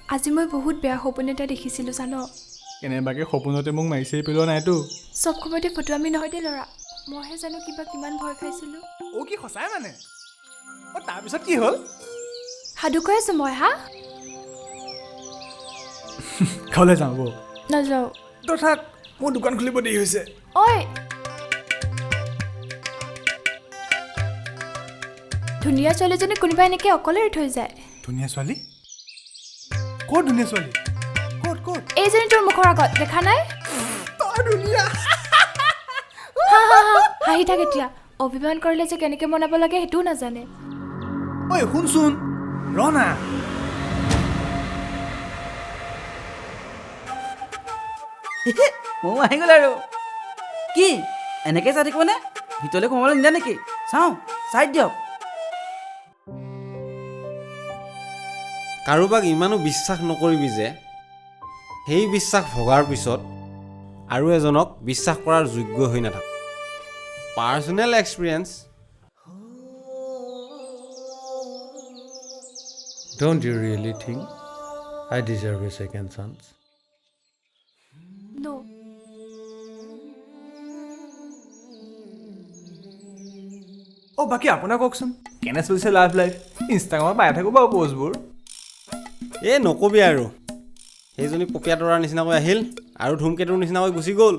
আজি মই বহুত বেয়া সপোন এটা দেখিছিলোঁ জানো কেনেবাকে সপোনতে মোক মাৰিছেই পেলোৱা নাইতো চব সময়তে ফটোৱামি নহয় দে ল'ৰা মইহে জানো কিবা কিমান ভয় খাইছিলোঁ অ' কি সঁচাই মানে অ' তাৰপিছত কি হ'ল সাধু কৈ আছোঁ মই হা ঘৰলৈ যাওঁ বৌ নাযাওঁ তই থাক মোৰ দোকান খুলিব দেৰি হৈছে ঐ ধুনীয়া ছোৱালীজনী কোনোবাই এনেকৈ অকলে এৰি থৈ যায় ধুনীয়া ছোৱালী ক'ত ধুনীয়া ছোৱালী ক'ত ক'ত এইজনী তোৰ মুখৰ আগত দেখা নাই তই ধুনীয়া হাঁহি থাক এতিয়া অভিমান কৰিলে যে কেনেকৈ মনাব লাগে সেইটোও নাজানে ঐ শুনচোন ৰ না ময়ো আহি গ'ল আৰু কি এনেকৈ চাই থাকিবনে ভিতৰলৈ সোমাবলৈ নিদিয়া নেকি চাওঁ চাই দিয়ক কাৰোবাক ইমানো বিশ্বাস নকৰিবি যে সেই বিশ্বাস ভগাৰ পিছত আৰু এজনক বিশ্বাস কৰাৰ যোগ্য হৈ নাথাক personal experience Don't you really think I deserve a second chance? No. অ' বাকী আপোনাৰ কওকচোন কেনে চলিছে লাইফ ইনষ্টাগ্ৰামত পাই থাকোঁ বাৰু পষ্টবোৰ এই নকবি আৰু সেইজনী পপীয়া তৰাৰ নিচিনাকৈ আহিল আৰু ধুমকেতুৰ নিচিনাকৈ গুচি গ'ল